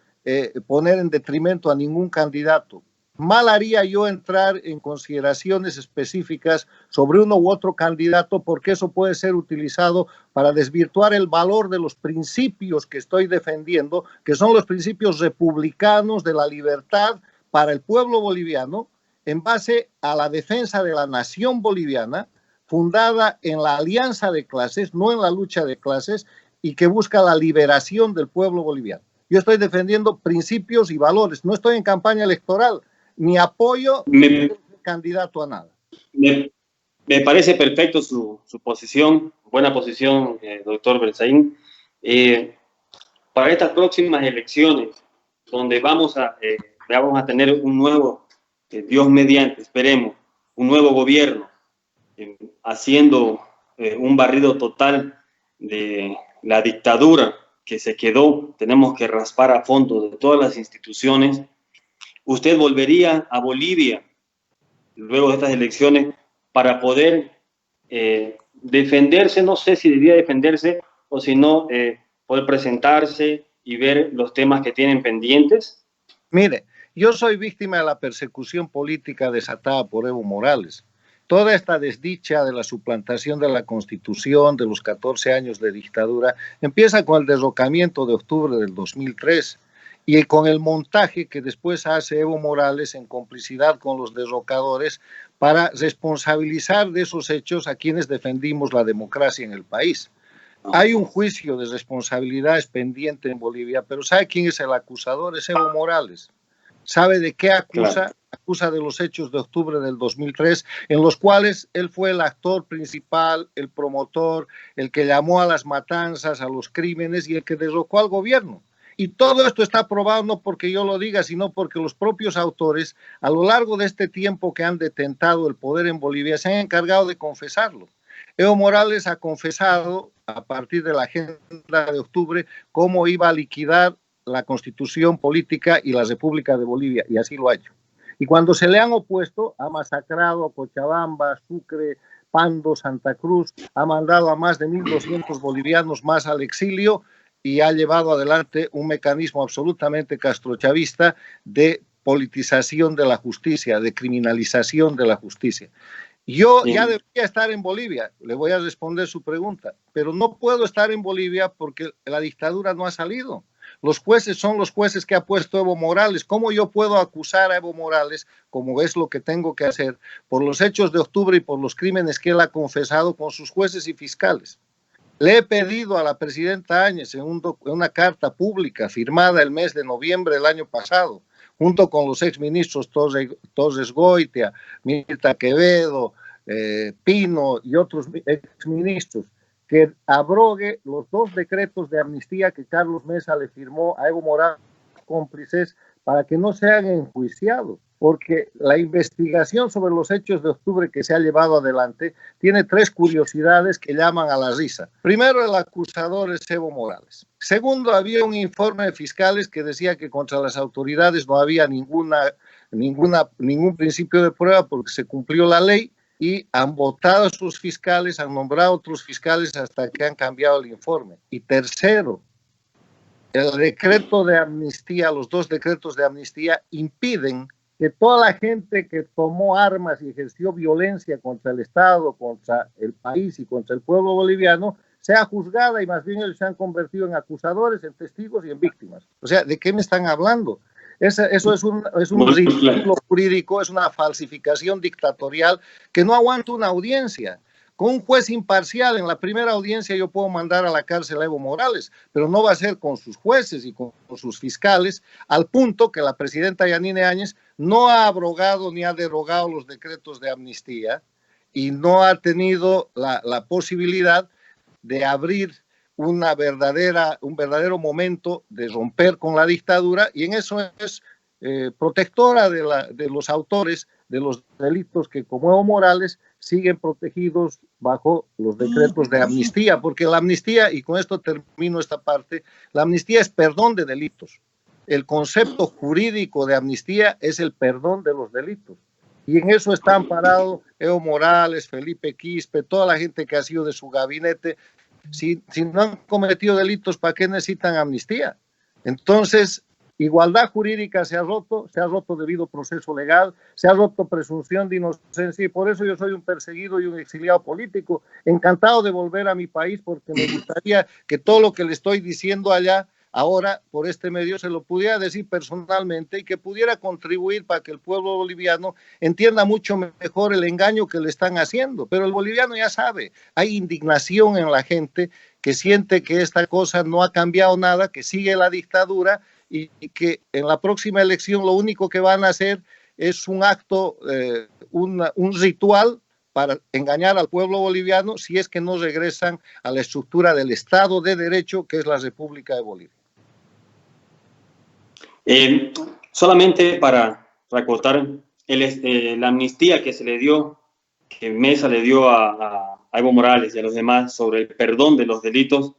poner en detrimento a ningún candidato. Mal haría yo entrar en consideraciones específicas sobre uno u otro candidato, porque eso puede ser utilizado para desvirtuar el valor de los principios que estoy defendiendo, que son los principios republicanos de la libertad para el pueblo boliviano, en base a la defensa de la nación boliviana, fundada en la alianza de clases, no en la lucha de clases, y que busca la liberación del pueblo boliviano. Yo estoy defendiendo principios y valores, no estoy en campaña electoral, ni apoyo ni candidato a nada. Me parece perfecto su posición, buena posición, doctor Berzaín. Para estas próximas elecciones, donde vamos a tener un nuevo, Dios mediante, esperemos, un nuevo gobierno, haciendo un barrido total de la dictadura que se quedó, tenemos que raspar a fondo de todas las instituciones. ¿Usted volvería a Bolivia luego de estas elecciones para poder defenderse? No sé si debía defenderse o si no, poder presentarse y ver los temas que tienen pendientes. Mire, yo soy víctima de la persecución política desatada por Evo Morales. Toda esta desdicha de la suplantación de la Constitución, de los 14 años de dictadura, empieza con el derrocamiento de octubre del 2003 y con el montaje que después hace Evo Morales en complicidad con los derrocadores para responsabilizar de esos hechos a quienes defendimos la democracia en el país. Hay un juicio de responsabilidades pendiente en Bolivia, pero ¿sabe quién es el acusador? Es Evo Morales. ¿Sabe de qué acusa? Claro. Acusa de los hechos de octubre del 2003, en los cuales él fue el actor principal, el promotor, el que llamó a las matanzas, a los crímenes y el que derrocó al gobierno. Y todo esto está probado no porque yo lo diga, sino porque los propios autores, a lo largo de este tiempo que han detentado el poder en Bolivia, se han encargado de confesarlo. Evo Morales ha confesado, a partir de la agenda de octubre, cómo iba a liquidar la Constitución política y la República de Bolivia, y así lo ha hecho. Y cuando se le han opuesto, ha masacrado a Cochabamba, Sucre, Pando, Santa Cruz, ha mandado a más de 1.200 bolivianos más al exilio y ha llevado adelante un mecanismo absolutamente castrochavista de politización de la justicia, de criminalización de la justicia. Yo ya debería estar en Bolivia, le voy a responder su pregunta, pero no puedo estar en Bolivia porque la dictadura no ha salido. Los jueces son los jueces que ha puesto Evo Morales. ¿Cómo yo puedo acusar a Evo Morales, como es lo que tengo que hacer, por los hechos de octubre y por los crímenes que él ha confesado con sus jueces y fiscales? Le he pedido a la presidenta Áñez en una carta pública firmada el mes de noviembre del año pasado, junto con los exministros Torres Goitia, Mirta Quevedo, Pino y otros exministros, que abrogue los 2 decretos de amnistía que Carlos Mesa le firmó a Evo Morales, cómplices, para que no sean enjuiciados, porque la investigación sobre los hechos de octubre que se ha llevado adelante tiene 3 curiosidades que llaman a la risa. Primero, el acusador es Evo Morales. Segundo, había un informe de fiscales que decía que contra las autoridades no había ningún principio de prueba porque se cumplió la ley, y han votado a sus fiscales, han nombrado a otros fiscales hasta que han cambiado el informe. Y tercero, el decreto de amnistía, los 2 decretos de amnistía impiden que toda la gente que tomó armas y ejerció violencia contra el Estado, contra el país y contra el pueblo boliviano, sea juzgada, y más bien ellos se han convertido en acusadores, en testigos y en víctimas. O sea, ¿de qué me están hablando? Eso es un ridículo jurídico, es una falsificación dictatorial que no aguanta una audiencia. Con un juez imparcial en la primera audiencia yo puedo mandar a la cárcel a Evo Morales, pero no va a ser con sus jueces y con sus fiscales, al punto que la presidenta Yanine Áñez no ha abrogado ni ha derogado los decretos de amnistía, y no ha tenido la posibilidad de abrir un verdadero momento de romper con la dictadura, y en eso es protectora de los autores de los delitos que, como Evo Morales, siguen protegidos bajo los decretos de amnistía, porque la amnistía, y con esto termino esta parte, la amnistía es perdón de delitos. El concepto jurídico de amnistía es el perdón de los delitos. Y en eso está amparado Evo Morales, Felipe Quispe, toda la gente que ha sido de su gabinete. Si no han cometido delitos, ¿para qué necesitan amnistía? Entonces, igualdad jurídica se ha roto debido a proceso legal, se ha roto presunción de inocencia, y por eso yo soy un perseguido y un exiliado político, encantado de volver a mi país, porque me gustaría que todo lo que le estoy diciendo allá, ahora por este medio, se lo pudiera decir personalmente y que pudiera contribuir para que el pueblo boliviano entienda mucho mejor el engaño que le están haciendo. Pero el boliviano ya sabe, hay indignación en la gente que siente que esta cosa no ha cambiado nada, que sigue la dictadura, y que en la próxima elección lo único que van a hacer es un acto, un ritual para engañar al pueblo boliviano, si es que no regresan a la estructura del Estado de Derecho, que es la República de Bolivia. Solamente para recortar la amnistía que se le dio, que Mesa le dio a Evo Morales y a los demás sobre el perdón de los delitos,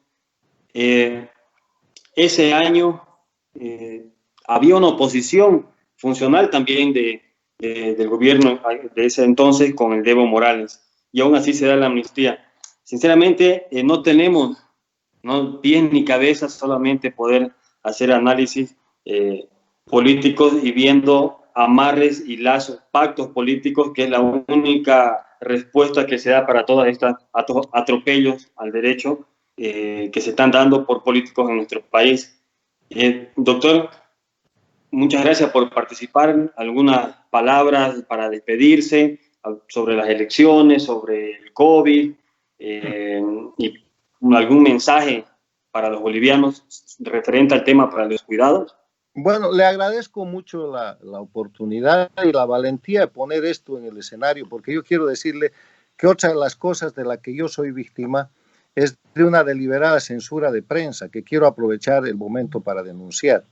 ese año había una oposición funcional también del gobierno de ese entonces con el de Evo Morales, y aún así se da la amnistía. Sinceramente, no tenemos pies ni cabezas, solamente poder hacer análisis políticos y viendo amarres y lazos, pactos políticos, que es la única respuesta que se da para todas estas atropellos al derecho que se están dando por políticos en nuestro país. Doctor, muchas gracias por participar. Algunas palabras para despedirse sobre las elecciones, sobre el COVID, y algún mensaje para los bolivianos referente al tema para los cuidados. Bueno, le agradezco mucho la oportunidad y la valentía de poner esto en el escenario, porque yo quiero decirle que otra de las cosas de la que yo soy víctima es de una deliberada censura de prensa, que quiero aprovechar el momento para denunciar.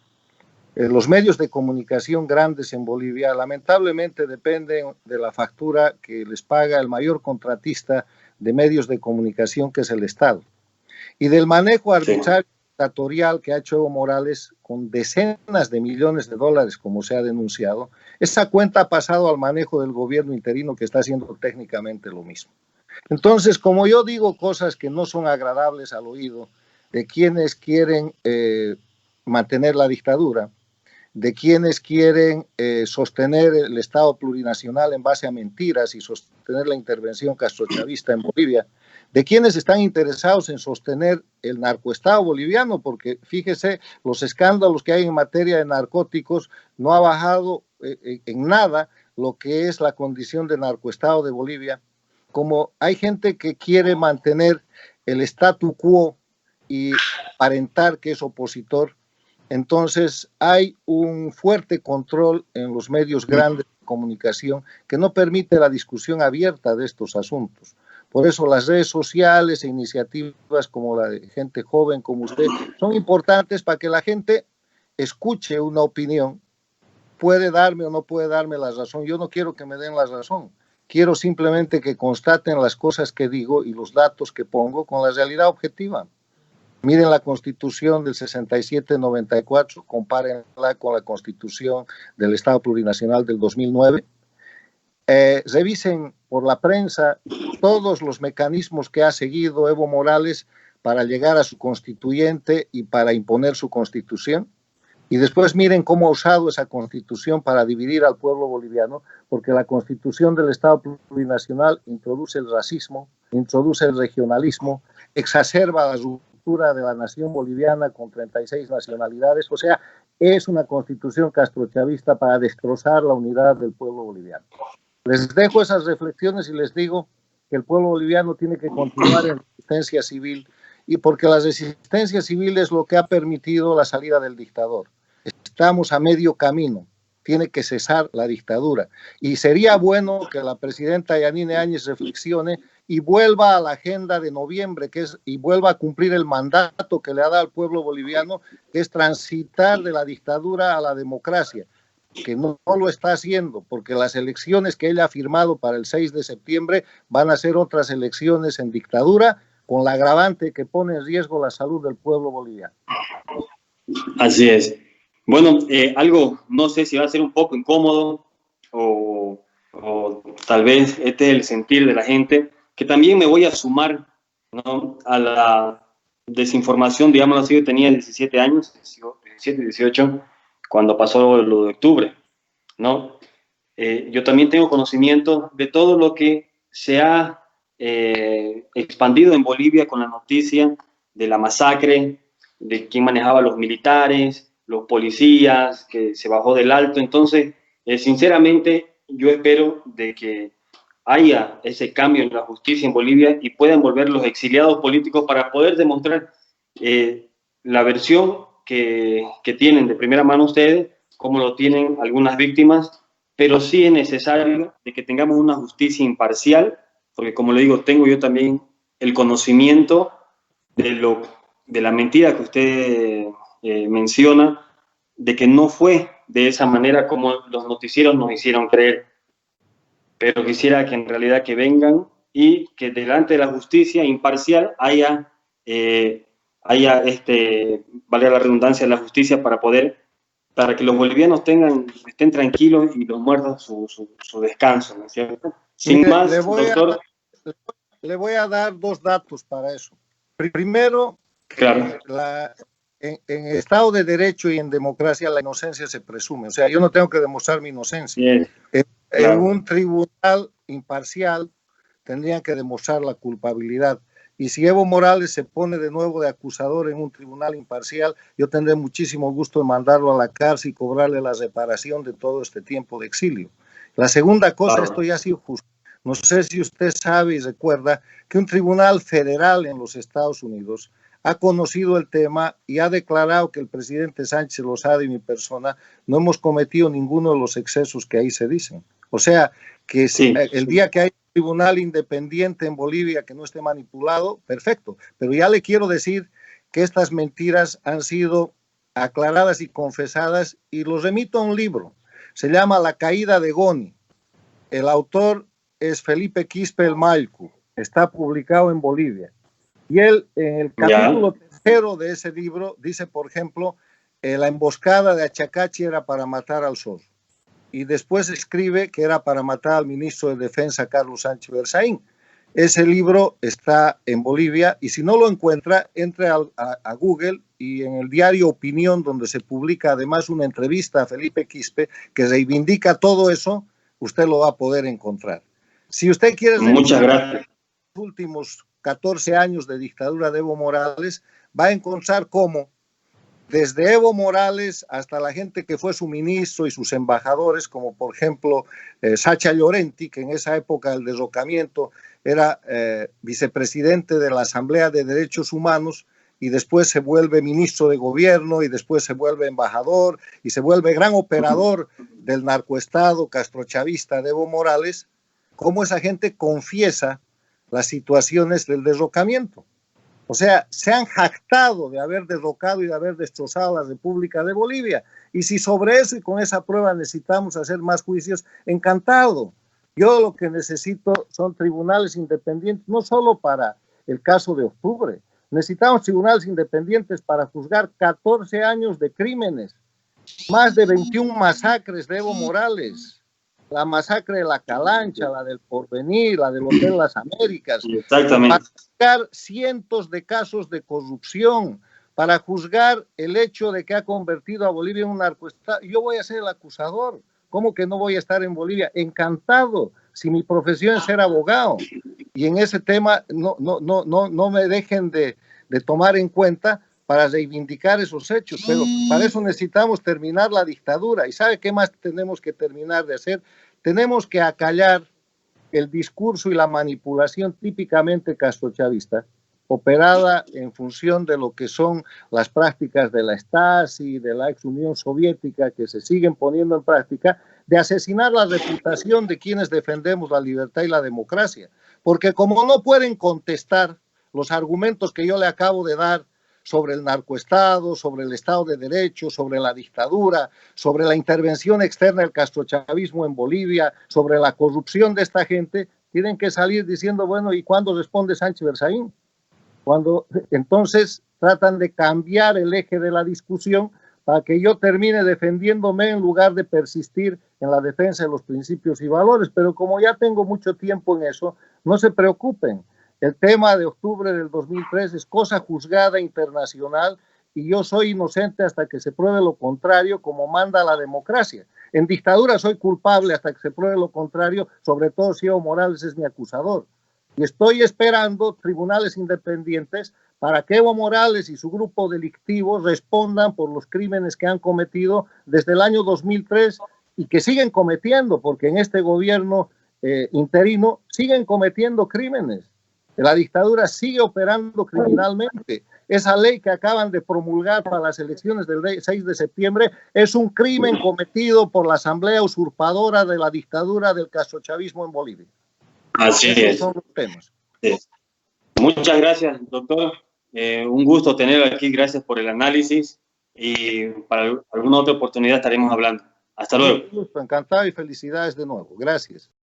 Los medios de comunicación grandes en Bolivia lamentablemente dependen de la factura que les paga el mayor contratista de medios de comunicación, que es el Estado, y del manejo arbitrario dictatorial que ha hecho Evo Morales con decenas de millones de dólares, como se ha denunciado. Esa cuenta ha pasado al manejo del gobierno interino, que está haciendo técnicamente lo mismo. Entonces, como yo digo cosas que no son agradables al oído de quienes quieren mantener la dictadura, de quienes quieren sostener el Estado plurinacional en base a mentiras y sostener la intervención castrochavista en Bolivia, de quienes están interesados en sostener el narcoestado boliviano, porque fíjese, los escándalos que hay en materia de narcóticos no ha bajado en nada lo que es la condición de narcoestado de Bolivia. Como hay gente que quiere mantener el statu quo y aparentar que es opositor, entonces hay un fuerte control en los medios grandes de comunicación que no permite la discusión abierta de estos asuntos. Por eso las redes sociales e iniciativas como la de gente joven como usted son importantes para que la gente escuche una opinión. Puede darme o no puede darme la razón. Yo no quiero que me den la razón. Quiero simplemente que constaten las cosas que digo y los datos que pongo con la realidad objetiva. Miren la Constitución del 67-94, compárenla con la Constitución del Estado Plurinacional del 2009. Revisen por la prensa todos los mecanismos que ha seguido Evo Morales para llegar a su constituyente y para imponer su constitución. Y después miren cómo ha usado esa constitución para dividir al pueblo boliviano, porque la constitución del Estado plurinacional introduce el racismo, introduce el regionalismo, exacerba la ruptura de la nación boliviana con 36 nacionalidades. O sea, es una constitución castrochavista para destrozar la unidad del pueblo boliviano. Les dejo esas reflexiones y les digo que el pueblo boliviano tiene que continuar en resistencia civil, y porque la resistencia civil es lo que ha permitido la salida del dictador. Estamos a medio camino. tiene que cesar la dictadura. Y sería bueno que la presidenta Yanine Áñez reflexione y vuelva a la agenda de noviembre, y vuelva a cumplir el mandato que le ha dado al pueblo boliviano, que es transitar de la dictadura a la democracia, que no lo está haciendo, porque las elecciones que ella ha firmado para el 6 de septiembre van a ser otras elecciones en dictadura, con la agravante que pone en riesgo la salud del pueblo boliviano. Así es. Bueno, algo, no sé si va a ser un poco incómodo o tal vez este es el sentir de la gente, que también me voy a sumar, ¿no?, a la desinformación, digamos así. Yo tenía 17 años, 17, 18, cuando pasó lo de octubre, ¿no? Yo también tengo conocimiento de todo lo que se ha expandido en Bolivia con la noticia de la masacre, de quién manejaba los militares, los policías, que se bajó del alto. Entonces, sinceramente, yo espero de que haya ese cambio en la justicia en Bolivia y puedan volver los exiliados políticos para poder demostrar la versión que tienen de primera mano ustedes, como lo tienen algunas víctimas, pero sí es necesario de que tengamos una justicia imparcial, porque como le digo, tengo yo también el conocimiento de la mentira que usted menciona, de que no fue de esa manera como los noticieros nos hicieron creer. Pero quisiera que en realidad que vengan y que delante de la justicia imparcial haya vale la redundancia, la justicia para que los bolivianos estén tranquilos y los muertos su descanso, ¿no es cierto? Sin Mire, más, doctor. Le voy a dar dos datos para eso. Primero, Claro. En Estado de Derecho y en democracia la inocencia se presume. O sea, yo no tengo que demostrar mi inocencia. Bien, en un tribunal imparcial tendrían que demostrar la culpabilidad. Y si Evo Morales se pone de nuevo de acusador en un tribunal imparcial, yo tendré muchísimo gusto de mandarlo a la cárcel y cobrarle la reparación de todo este tiempo de exilio. La segunda cosa, esto ya ha sido justo. No sé si usted sabe y recuerda que un tribunal federal en los Estados Unidos ha conocido el tema y ha declarado que el presidente Sánchez Lozada y mi persona no hemos cometido ninguno de los excesos que ahí se dicen. O sea, que sí, el día que hay un tribunal independiente en Bolivia que no esté manipulado, perfecto. Pero ya le quiero decir que estas mentiras han sido aclaradas y confesadas, y los remito a un libro. Se llama La caída de Goni. El autor es Felipe Quispe el Malcu. Está publicado en Bolivia. Y él, en el capítulo tercero de ese libro, dice, por ejemplo, la emboscada de Achacachi era para matar al zorro. Y después escribe que era para matar al ministro de Defensa, Carlos Sánchez Berzaín. Ese libro está en Bolivia, y si no lo encuentra, entre a Google, y en el diario Opinión, donde se publica además una entrevista a Felipe Quispe, que reivindica todo eso, usted lo va a poder encontrar. Si usted quiere... Muchas gracias. Los últimos 14 años de dictadura de Evo Morales, va a encontrar cómo desde Evo Morales hasta la gente que fue su ministro y sus embajadores, como por ejemplo Sacha Llorenti, que en esa época del derrocamiento era vicepresidente de la Asamblea de Derechos Humanos, y después se vuelve ministro de gobierno, y después se vuelve embajador, y se vuelve gran operador del narcoestado castrochavista de Evo Morales, cómo esa gente confiesa las situaciones del derrocamiento. O sea, se han jactado de haber derrocado y de haber destrozado la República de Bolivia. Y si sobre eso y con esa prueba necesitamos hacer más juicios, encantado. Yo lo que necesito son tribunales independientes, no solo para el caso de octubre. Necesitamos tribunales independientes para juzgar 14 años de crímenes, más de 21 masacres de Evo Morales. La masacre de la Calancha, la del Porvenir, la del Hotel Las Américas. Exactamente. Para juzgar cientos de casos de corrupción, para juzgar el hecho de que ha convertido a Bolivia en un narcoestado. Yo voy a ser el acusador. ¿Cómo que no voy a estar en Bolivia? Encantado, si mi profesión es ser abogado. Y en ese tema no me dejen de tomar en cuenta para reivindicar esos hechos, pero para eso necesitamos terminar la dictadura. ¿Y sabe qué más tenemos que terminar de hacer? Tenemos que acallar el discurso y la manipulación típicamente castrochavista operada en función de lo que son las prácticas de la Stasi, de la ex Unión Soviética, que se siguen poniendo en práctica, de asesinar la reputación de quienes defendemos la libertad y la democracia. Porque como no pueden contestar los argumentos que yo le acabo de dar sobre el narcoestado, sobre el Estado de Derecho, sobre la dictadura, sobre la intervención externa del castrochavismo en Bolivia, sobre la corrupción de esta gente, tienen que salir diciendo, bueno, ¿y cuándo responde Sánchez Berzaín? Cuando entonces tratan de cambiar el eje de la discusión para que yo termine defendiéndome en lugar de persistir en la defensa de los principios y valores. Pero como ya tengo mucho tiempo en eso, no se preocupen. El tema de octubre del 2003 es cosa juzgada internacional y yo soy inocente hasta que se pruebe lo contrario, como manda la democracia. En dictadura soy culpable hasta que se pruebe lo contrario, sobre todo si Evo Morales es mi acusador. Y estoy esperando tribunales independientes para que Evo Morales y su grupo delictivo respondan por los crímenes que han cometido desde el año 2003 y que siguen cometiendo, porque en este gobierno interino siguen cometiendo crímenes. La dictadura sigue operando criminalmente. Esa ley que acaban de promulgar para las elecciones del 6 de septiembre es un crimen cometido por la asamblea usurpadora de la dictadura del castrochavismo en Bolivia. Así es. Son los temas. Sí. Muchas gracias, doctor. Un gusto tenerlo aquí. Gracias por el análisis. Y para alguna otra oportunidad estaremos hablando. Hasta luego. Un gusto, encantado y felicidades de nuevo. Gracias.